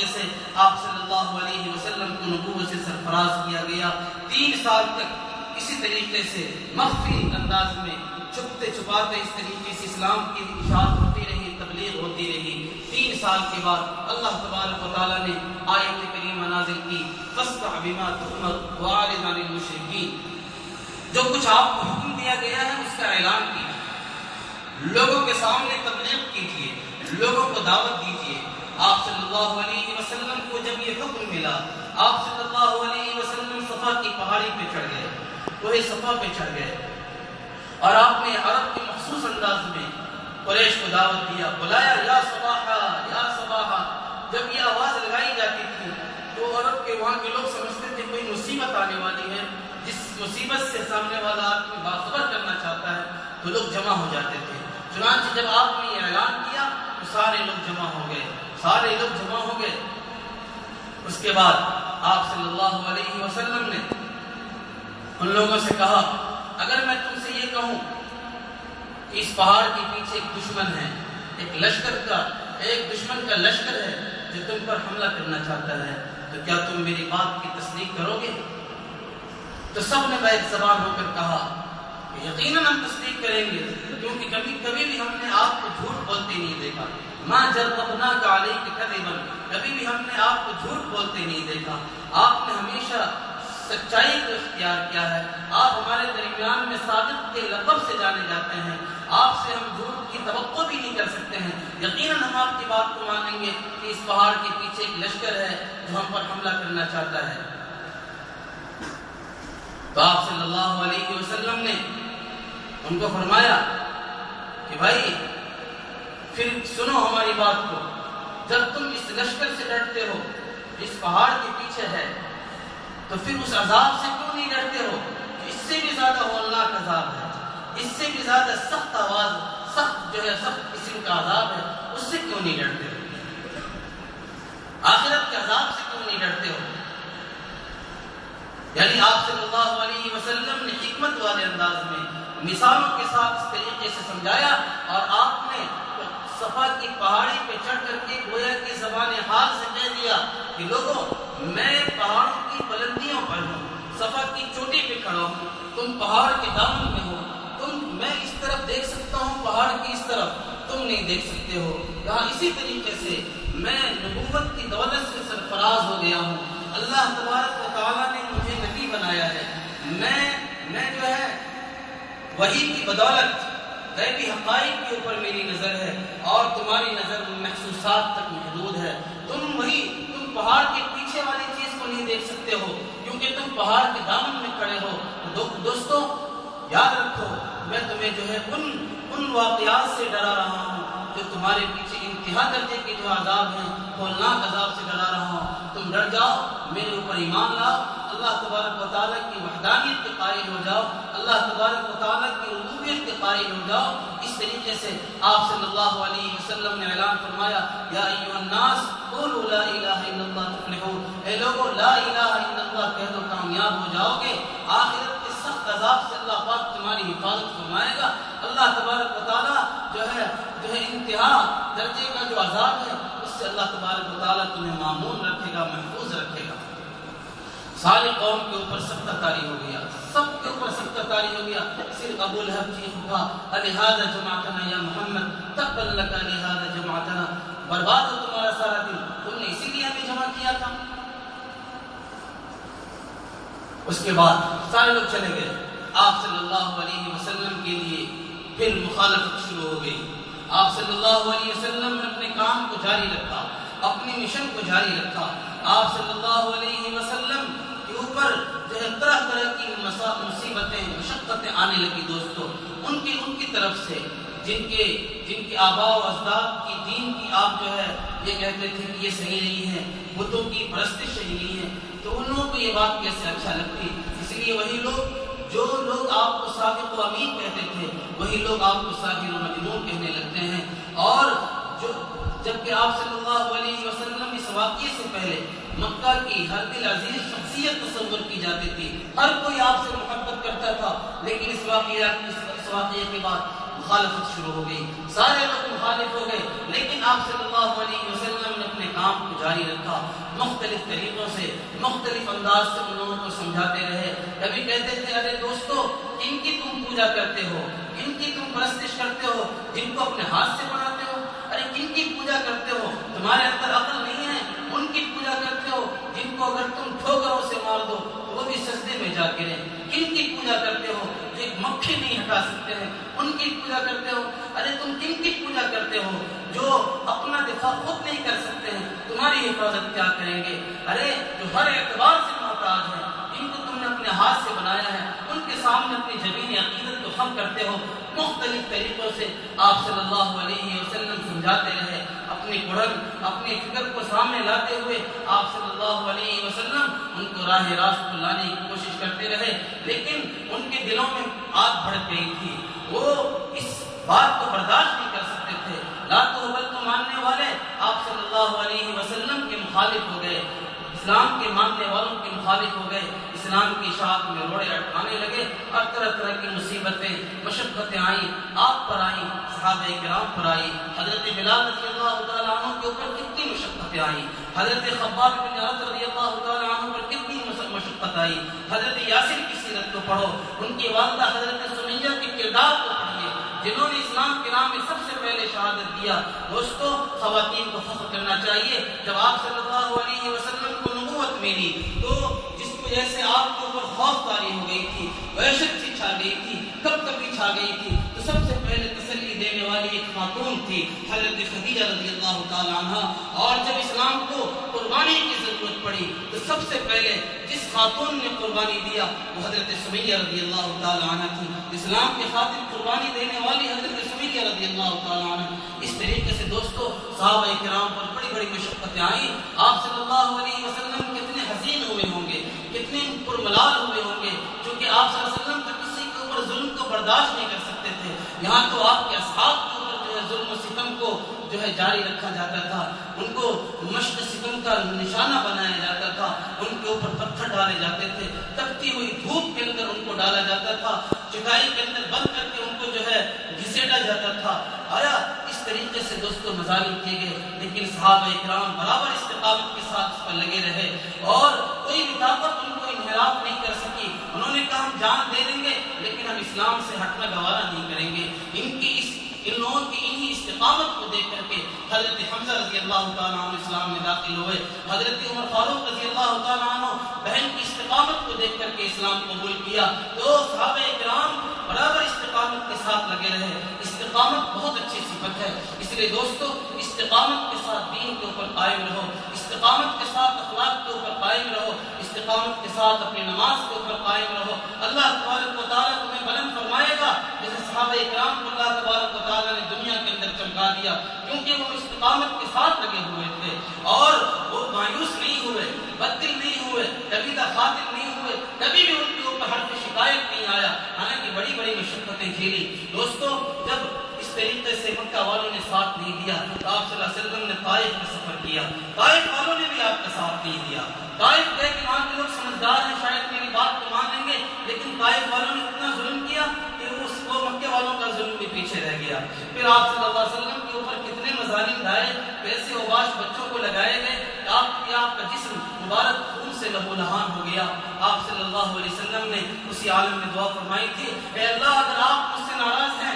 طریقے سے آپ صلی اللہ علیہ وسلم کو نبوت سے سرفراز کیا گیا۔ 3 سال تک اسی طریقے سے مخفی انداز میں چھپتے چھپاتے اس طریقے سے اسلام کی اشاعت ہوتی رہی، تبلیغ ہوتی رہی۔ 3 سال کے بعد اللہ تبارک و تعالیٰ نے آیت کریمہ نازل کی، فاصدع بما تؤمر واعرض عن المشرکین۔ جو کچھ آپ کو حکم دیا گیا ہے اس کا اعلان کیجیے، لوگوں کے سامنے تبلیغ کیجیے، لوگوں کو دعوت دیجیے۔ آپ صلی اللہ علیہ وسلم کو جب یہ حکم ملا، آپ صلی اللہ علیہ وسلم صفا کی پہاڑی پہ چڑھ گئے، کوہ صفا پہ چڑھ گئے، اور آپ نے عرب کے مخصوص انداز میں قریش کو دعوت دیا، بلایا یا صباحا یا صباحا۔ جب یہ آواز لگائی جاتی تھی تو عرب کے وہاں کے لوگ سمجھتے تھے کوئی مصیبت آنے والی ہے، جس مصیبت سے سامنے والا آدمی باخبر کرنا چاہتا ہے تو لوگ جمع ہو جاتے تھے۔ چنانچہ جب آپ نے یہ اعلان کیا تو سارے لوگ جمع ہو گئے، سارے لوگ جمع ہو گئے۔ اس کے بعد آپ صلی اللہ علیہ وسلم نے ان لوگوں سے کہا، اگر میں تم سے یہ کہوں کہ اس پہاڑ کے پیچھے ایک دشمن ہے، ایک دشمن کا لشکر ہے جو تم پر حملہ کرنا چاہتا ہے، تو کیا تم میری بات کی تصدیق کرو گے؟ تو سب نے بیک زبان ہو کر کہا کہ یقیناً ہم تصدیق کریں گے، کیونکہ کبھی بھی ہم نے آپ کو جھوٹ بولتے نہیں دیکھا۔ ما جربناک علیک کذبا، کبھی بھی ہم نے آپ کو جھوٹ بولتے نہیں دیکھا۔ آپ نے ہمیشہ سچائی کو اختیار کیا ہے، آپ ہمارے درمیان میں صادق کے لقب سے جانے جاتے ہیں، آپ سے ہم جھوٹ کی توقع بھی نہیں کر سکتے ہیں۔ یقیناً ہم آپ کی بات کو مانیں گے کہ اس پہاڑ کے پیچھے ایک لشکر ہے جو ہم پر حملہ کرنا چاہتا ہے۔ تو آپ صلی اللہ علیہ وسلم نے ان کو فرمایا کہ بھائی پھر سنو ہماری بات کو، جب تم اس لشکر سے ڈرتے ہو اس پہاڑ کے پیچھے ہے، تو پھر اس عذاب سے کیوں نہیں ڈرتے ہو؟ اس سے بھی زیادہ ہولناک عذاب ہے، اس سے بھی زیادہ سخت آواز، سخت قسم کا عذاب ہے، اس سے کیوں نہیں ڈرتے ہو؟ آخرت کے عذاب سے کیوں نہیں ڈرتے ہو؟ یعنی آپ صلی اللہ علیہ وسلم نے حکمت والے انداز میں مثالوں کے ساتھ اس طریقے سے سمجھایا، اور آپ نے صفا کی پہاڑی پہ چڑھ کر کے گویا کی زبان حال سے کہہ دیا کہ لوگوں، میں پہاڑوں کی بلندیوں پر ہوں، صفا کی چوٹی پہ کھڑا ہوں، تم پہاڑ کے دامن میں ہو، میں اس طرف دیکھ سکتا ہوں، پہاڑ کی اس طرف تم نہیں دیکھ سکتے ہو۔ یہاں اسی طریقے سے میں نبوت کی دولت سے سرفراز ہو گیا ہوں، اللہ تبارک و تعالیٰ نے مجھے نبی بنایا ہے، میں جو ہے وحی کی بدولت غیبی حقائق کے اوپر میری نظر ہے، اور تمہاری نظر محسوسات تک محدود ہے۔ تم پہاڑ کے پیچھے والی چیز کو نہیں دیکھ سکتے ہو کیونکہ تم پہاڑ کے دامن میں کھڑے ہو۔ دوستو یاد رکھو، میں تمہیں جو ہے ان واقعات سے ڈرا رہا ہوں جو تمہارے پیچھے انتہا درجے کے جو عذاب ہیں، ہولناک عذاب سے ڈرا رہا ہوں۔ تم ڈر جاؤ، میرے اوپر ایمان لاؤ، اللہ تبارک و تعالیٰ کی وحدانیت کے قائل ہو جاؤ، اللہ تبارک و تعالیٰ کی ربوبیت کے قائل ہو جاؤ۔ اس طریقے سے آپ صلی اللہ علیہ وسلم نے اعلان فرمایا، یا ایھا الناس قولوا لا الہ الا اللہ تفلحون، اے لوگوں لا الہ الا اللہ کہہ دو کامیاب ہو جاؤ گے۔ آخرت کے سخت عذاب سے اللہ پاک تمہاری حفاظت فرمائے گا۔ اللہ تبارک و تعالیٰ جو ہے انتہا درجے کا جو عذاب ہے اس سے اللہ تبارک و تعالیٰ تمہیں معمون رکھے گا، محفوظ رکھے گا۔ ساری قوم کے اوپر سخت طاری ہو گیا، سب کے اوپر سخت طاری ہو گیا، صرف ابو لہب چیخ اٹھا، الہذا جمعتنا یا محمد تبا لک الہذا جمعتنا، برباد ہو تمہارا سارا دن، تم نے اسی لیے ہمیں جمع کیا تھا۔ اس کے بعد سارے لوگ چلے گئے، آپ صلی اللہ علیہ وسلم کے لیے پھر مخالفت شروع ہو گئی۔ آپ صلی اللہ علیہ وسلم نے اپنے کام کو جاری رکھا، اپنی مشن کو جاری رکھا۔ آپ صلی اللہ علیہ وسلم کے اوپر جو ہے طرح طرح کی مصیبتیں، مشقتیں آنے لگی دوستو، ان کی طرف سے جن کے آباء و اجداد کی دین کی آپ جو ہے یہ کہتے تھے کہ یہ صحیح نہیں ہے، بتوں کی پرستش صحیح نہیں ہے، تو ان لوگوں کو یہ بات کیسے اچھا لگتی؟ اس لیے وہی لوگ جو لوگ آپ کو صادق و امین کہتے تھے وہی لوگ آپ کو ساحر و مجنون کہنے لگتے ہیں۔ اور جبکہ آپ صلی اللہ علیہ وسلم اس واقعے سے پہلے مکہ کی ہر دل عزیز شخصیت تصور کی جاتی تھی، ہر کوئی آپ سے محبت کرتا تھا، لیکن اس واقعے کے بعد مخالفت شروع ہو گئی، سارے لوگ مخالف ہو گئے، لیکن آپ صلی اللہ علیہ وسلم نے اپنے کام کو جاری رکھا، مختلف طریقوں سے مختلف انداز سے ان لوگوں کو سمجھاتے رہے۔ کبھی کہتے تھے ارے دوستو ان کی تم پوجا کرتے ہو، ان کی تم پرستش کرتے ہو، جن کو اپنے ہاتھ سے بناتے ہو، ارے کن کی پوجا کرتے ہو، تمہارے اندر عقل نہیں ہے، ان کی پوجا کرتے ہو جن کو اگر تم ٹھوکروں سے مار دو تو وہ بھی سجدے میں جا گریں، کن کی پوجا کرتے ہو جو ایک مکھی نہیں ہٹا سکتے ہیں، ان کی پوجا کرتے ہو، ارے تم کن کی پوجا کرتے ہو جو اپنا دفاع خود نہیں کر سکتے ہیں، تمہاری حفاظت کیا کریں گے، ارے جو ہر اعتبار سے محتاج ہے، ان کو تم نے اپنے ہاتھ سے بنایا ہے، ان کے سامنے اپنی جبین عقیدت کو خم کرتے ہو۔ مختلف طریقوں سے آپ صلی اللہ علیہ وسلم سمجھاتے رہے، اپنی قرآن اپنی فکر کو سامنے لاتے ہوئے آپ صلی اللہ علیہ وسلم ان کو راہ راست کو لانے کی کوشش کرتے رہے، لیکن ان کے دلوں میں آگ بھڑک گئی تھی، وہ اس بات کو برداشت نہیں کر سکتے تھے۔ لات و ہبل کو ماننے والے آپ صلی اللہ علیہ وسلم کے مخالف ہو گئے، اسلام کے ماننے والوں کے مخالف ہو گئے، اسلام کی اشاعت میں روڑے اٹکانے لگے اور طرح طرح کی مصیبتیں مشقتیں آئیں، آپ پر آئیں، صحابہ کرام پر آئیں، حضرت بلال رضی اللہ تعالیٰ عنہ کے اوپر کتنی مشقتیں آئیں، حضرت خباب بن عرط رضی اللہ تعالیٰ عنہ پر کتنی مشقت آئی، حضرت یاسر کی سیرت کو پڑھو، ان کی والدہ حضرت سمیہ کے کردار کو پڑھیے جنہوں نے اسلام کے نام میں سب سے پہلے شہادت دیا۔ دوستو خواتین کو فخر کرنا چاہیے، جب آپ صلی اللہ علیہ وسلم کو نبوت ملی تو جس کی وجہ سے آپ کے اوپر خوف طاری ہو گئی تھی، وحشت سی چھا گئی تھی، کب کبھی چھا گئی تھی، تو سب سے پہلے تسلی دینے والی ایک خاتون تھی حضرت خدیجہ رضی اللہ تعالی عنہ، اور جب اسلام کو قربانی کی ضرورت پڑی تو سب سے پہلے جس خاتون نے قربانی دیا وہ حضرت سمیہ رضی اللہ تعالی عنہ تھی، اسلام کی خاطر قربانی دینے والی حضرت سمیہ رضی اللہ تعالی عنہ۔ اس طریقے سے دوستو صحابہ کرام پر بڑی بڑی مشقتیں آئیں، آپ صلی اللہ علیہ وسلم کتنے حزین ہوئے ہوں گے، کتنے پرملال ہوئے ہوں گے، کیونکہ آپ صلی اللہ علیہ وسلم تو کسی کے اوپر ظلم کو برداشت نہیں کر سکتے تھے، یہاں تو آپ کے اصحاب کے اوپر جو ہے ظلم و ستم کو جو ہے جاری رکھا جاتا تھا، ان کو مشق ستم کا نشانہ بنایا جاتا تھا، ان کے اوپر پتھر ڈالے جاتے تھے، تپتی ہوئی دھوپ کے اندر ان کو ڈالا جاتا تھا، چٹائی کے اندر بند کر کے ان کو جو ہے گھسیٹا جاتا تھا، آیا اس طریقے سے دوستوں مظالم کیے گئے، لیکن صحابہ اکرام برابر استقامت کے ساتھ اس پر لگے رہے اور کوئی بھی طاقت ان کو انحراف نہیں کر سکی، انہوں نے کہا ہم جان دے دیں گے لیکن ہم اسلام سے ہٹنا گوارا نہیں کریں گے۔ ان لوگوں کی انہی استقامت کو دیکھ کر کے حضرت حمزہ رضی اللہ تعالیٰ عنہ اسلام میں داخل ہوئے، حضرت عمر فاروق رضی اللہ تعالیٰ عنہ بہن کی استقامت کو دیکھ کر کے اسلام قبول کیا، تو صحابہ کرام برابر استقامت کے ساتھ لگے رہے۔ استقامت بہت اچھی صفت ہے، اس لیے دوستو استقامت کے ساتھ دین کے اوپر قائم رہو، استقامت کے ساتھ اخلاق کے اوپر قائم رہو، استقامت کے ساتھ اپنی نماز کے اوپر قائم رہو، اللہ تبارک و تعالیٰ تمہیں بلند فرمائے گا، جیسے صحابہ کرام کو اللہ تبارک و تعالیٰ نے دنیا کے اندر چمکا دیا، کیونکہ وہ استقامت کے ساتھ لگے ہوئے تھے اور وہ مایوس نہیں ہوئے، بددل نہیں ہوئے، کبھی خاطر نہیں ہوئے، کبھی بھی ان کے اوپر حرف شکایت نہیں آیا، حالانکہ بڑی بڑی مشقتیں جھیلی۔ دوستو جب اس طریقے سے مکہ والوں نے ساتھ نہیں دیا تو آپ صلی اللہ علیہ وسلم نے طائف کا سفر کیا، طائف والوں نے بھی آپ کا ساتھ نہیں دیا، طائف گئے کہ وہاں کے لوگ سمجھدار ہیں شاید میری بات کو مان لیں گے، لیکن طائف والوں نے اتنا ظلم کیا کہ وہ مکہ والوں کا ظلم بھی پیچھے رہ گیا۔ پھر آپ صلی اللہ علیہ وسلم کے اوپر کتنے مظالم ڈھائے، پیسے اوباش بچوں کو لگائے گئے، آپ کا جسم مبارک خون سے لہو لہان ہو گیا۔ آپ صلی اللہ علیہ وسلم نے اسی عالم میں دعا فرمائی تھی، اے اللہ اگر آپ مجھ سے ناراض ہیں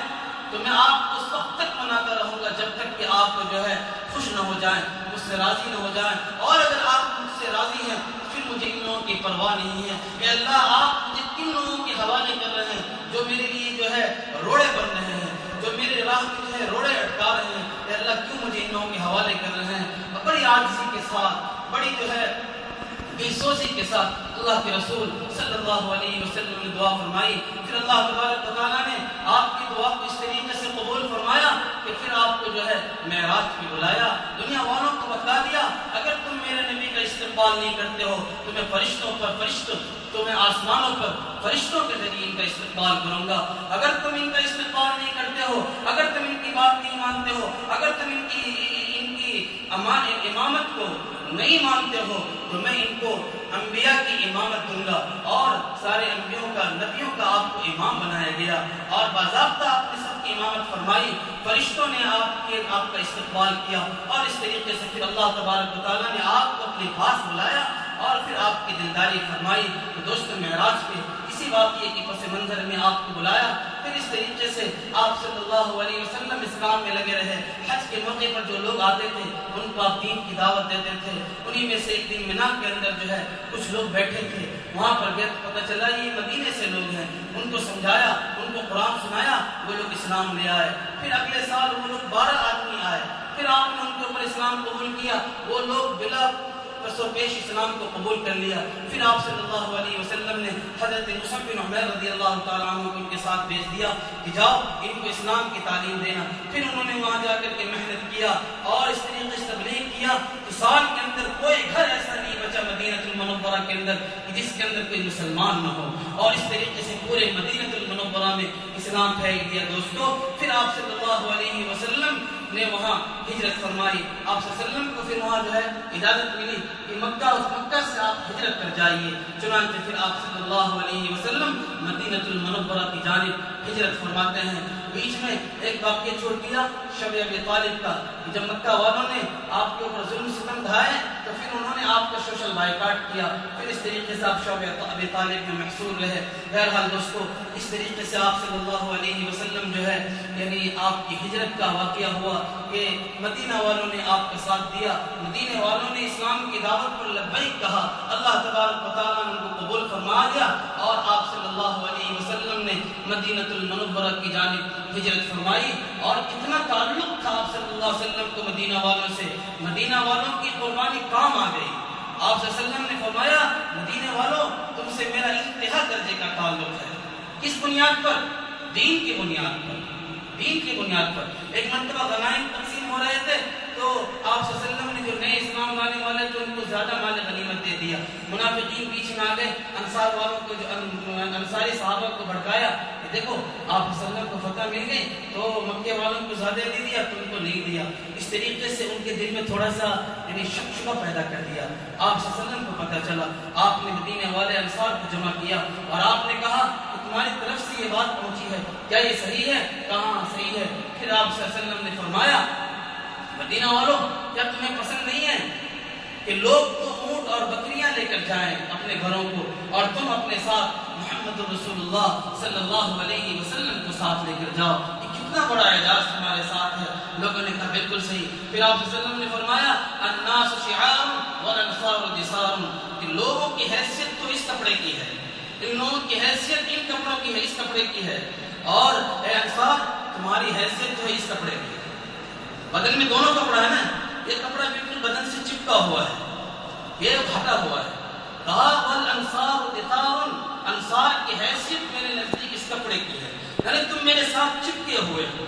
تو میں آپ کو اس وقت تک مناتا رہوں گا جب تک کہ آپ کو جو ہے خوش نہ ہو جائیں، مجھ سے راضی نہ ہو جائیں، اور اگر آپ مجھ سے راضی ہیں پھر مجھے ان لوگوں کی پرواہ نہیں ہے۔ اے اللہ آپ مجھے کن لوگوں کے حوالے کر رہے ہیں جو میرے لیے جو ہے روڑے بن رہے ہیں، جو میرے راہ میں جو ہے روڑے اٹکا رہے ہیں، اے اللہ کیوں مجھے ان لوگوں کے حوالے کر رہے ہیں؟ بڑی عاجزی کے ساتھ، بڑی جو ہے بے سوزی کے ساتھ اللہ کے رسول صلی اللہ علیہ وسلم نے دعا فرمائی۔ پھر اللہ تبارک و تعالیٰ نے آپ کی دعا کو اس طریقے سے قبول فرمایا کہ پھر آپ کو جو ہے معراج پہ بلایا، دنیا والوں کو بتا دیا اگر تم میرے نبی کا استقبال نہیں کرتے ہو تو میں تمہیں آسمانوں پر فرشتوں کے ذریعے ان کا استقبال کروں گا، اگر تم ان کا استقبال نہیں کرتے ہو، اگر تم ان کی بات نہیں مانتے ہو، اگر تم ان کی امامت کو نہیں مانتے ہو تو میں ان کو انبیاء کی امامت دوں گا، اور سارے انبیاء کا نبیوں کا آپ کو امام بنایا گیا، اور باضابطہ آپ نے سب کی کی امامت فرمائی، فرشتوں نے آپ کا استقبال کیا، اور اس طریقے سے پھر اللہ تبارک و تعالیٰ نے آپ کو اپنے پاس بلایا اور پھر آپ کی دلداری فرمائی۔ تو دوستوں معراج پہ اسی واقعے کے پس منظر میں آپ کو بلایا، پھر اس طریقے سے آپ صلی اللہ علیہ وسلم اس کام میں لگے رہے۔ حج کے موقع پر جو لوگ آتے تھے ان کو آپ دین کی دعوت دیتے تھے۔ انہی میں سے ایک دن مینا کے اندر جو ہے کچھ لوگ بیٹھے تھے، وہاں پر گئے تو پتہ چلا یہ مدینے سے لوگ ہیں، ان کو سمجھایا، ان کو قرآن سنایا، وہ لوگ اسلام لے آئے۔ پھر اگلے سال وہ لوگ 12 آدمی آئے، پھر آپ نے ان کے اوپر اسلام قبول کیا، وہ لوگ بلا پس و پیش اسلام کو قبول کر لیا۔ پھر آپ صلی اللہ علیہ وسلم نے حضرت مصعب بن عمیر رضی اللہ تعالیٰ عنہ کو ان کے ساتھ بھیج دیا کہ جاؤ ان کو اسلام کی تعلیم دینا۔ پھر انہوں نے وہاں جا کر کے محنت کیا اور اس طریقے سے تبلیغ کیا کہ سال کے اندر کوئی گھر ایسا نہیں بچا مدینہ المنورہ کے اندر کہ جس کے اندر کوئی مسلمان نہ ہو، اور اس طریقے سے پورے مدینہ المنورہ میں اسلام پھیل دیا۔ دوستو پھر آپ صلی اللہ علیہ وسلم نے وہاں ہجرت فرمائی۔ آپ صلی اللہ علیہ وسلم کو پھر وہاں جو ہے اجازت ملی کہ مکہ سے آپ ہجرت کر جائیے۔ چنانچہ پھر آپ صلی اللہ علیہ وسلم مدینہ المنورہ کی جانب ہجرت فرماتے ہیں۔ بیچ میں ایک واقعہ چھوڑ دیا شب ابی طالب کا، جب مکہ والوں نے آپ کے اوپر ظلم ستم ڈھائے تو پھر انہوں نے آپ کا سوشل بائیکاٹ کیا، پھر اس طریقے سے آپ شب ابی طالب میں محصور رہے۔ بہرحال دوستو اس طریقے سے آپ صلی اللہ علیہ وسلم جو ہے یعنی آپ کی ہجرت کا واقعہ ہوا کہ مدینہ والوں نے آپ کا ساتھ دیا، مدینہ والوں نے اسلام کی دعوت پر لبیک کہا، اللہ تبارک و تعالیٰ نے ان کو قبول فرما دیا، اور آپ صلی اللہ علیہ وسلم نے مدینہ المنورہ کی جانب ہجرت فرمائی۔ اور کتنا تعلق تھا آپ صلی اللہ علیہ وسلم کو مدینہ والوں سے، مدینہ والوں کی قربانی کام آ گئی۔ آپ صلی اللہ علیہ وسلم نے فرمایا مدینہ والوں تم سے میرا انتہا درجے کا تعلق ہے۔ کس بنیاد پر؟ دین کی بنیاد پر، دین کی بنیاد پر۔ ایک مرتبہ غنائم تقسیم ہو رہے تھے تو آپ صلی اللہ علیہ وسلم نے جو نئے اسلام لانے والے تھے ان کو زیادہ مال غنیمت دے دیا۔ منافقین پیچھے میں آ گئے، انصار والوں کو انصاری صحابہ کو بھڑکایا کہ دیکھو آپ صلی اللہ علیہ وسلم کو فتح مل گئی تو مکے والوں کو زیادہ دے دیا، تم کو نہیں دیا۔ اس طریقے سے ان کے دل میں تھوڑا سا یعنی شک شبہ پیدا کر دیا۔ آپ صلی اللہ علیہ وسلم کو پتہ چلا، آپ نے مدینے والے انصار کو جمع کیا اور آپ نے کہا کہ تمہاری طرف سے یہ بات پہنچی ہے، کیا یہ صحیح ہے؟ کہاں صحیح ہے؟ پھر آپ صلی اللہ علیہ وسلم نے فرمایا مدینہ والوں کیا تمہیں پسند نہیں ہے کہ لوگ تو اونٹ اور بکریاں لے کر جائیں اپنے گھروں کو اور تم اپنے ساتھ محمد رسول اللہ صلی اللہ علیہ وسلم کو ساتھ لے کر جاؤ؟ یہ کتنا بڑا اعزاز تمہارے ساتھ ہے۔ لوگوں نے کہا بالکل صحیح۔ پھر آپ صلی اللہ علیہ وسلم نے فرمایا الناس شعار والانصار جسار، کہ لوگوں کی حیثیت تو اس کپڑے کی ہے، ان لوگوں کی حیثیت ان کپڑوں کی ہے، اس کپڑے کی ہے، اور اے انصار تمہاری حیثیت جو ہے اس کپڑے کی ہے۔ بدن میں دونوں کپڑا ہے نا، یہ کپڑا بالکل بدن سے چپکا ہوا ہے، یہ ہٹا ہوا ہے۔ کہا والانصار دثار، انصار کی حیثیت میرے نزدیک اس کپڑے کی ہے، یعنی تم میرے ساتھ چپکے ہوئے ہو،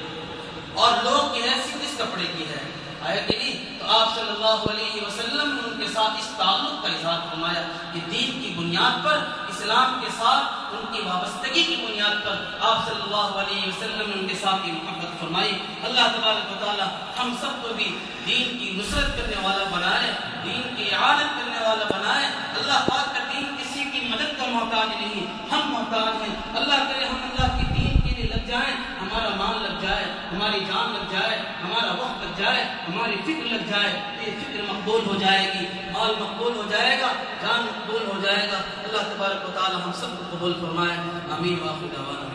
اور لوگوں کی حیثیت اس کپڑے کی ہے، آیا کہ نہیں؟ تو آپ صلی اللہ علیہ وسلم نے ان کے ساتھ اس تعلق کا اظہار فرمایا کہ دین کی بنیاد پر، اسلام کے ساتھ ان کی وابستگی کی بنیاد پر آپ صلی اللہ علیہ وسلم نے ان کے ساتھ یہ محبت فرمائی۔ اللہ تبارک و تعالی ہم سب کو بھی دین کی نصرت کرنے والا بنائے، دین کی اعانت کرنے والا بنائے۔ اللہ پاک کا دین کسی کی مدد کا محتاج نہیں، ہم محتاج ہیں۔ اللہ کرے ہم اللہ کی دین کے لیے لگ جائیں، ہمارا مال لگ جائے، ہماری جان لگ جائے، ہمارا وقت لگ جائے، ہماری فکر لگ جائے، یہ فکر مقبول ہو جائے گی، مال مقبول ہو جائے گا، جان مقبول ہو جائے گا۔ اللہ تبارک و تعالی ہم سب کو قبول فرمائے، آمین۔ وآخر دعوانا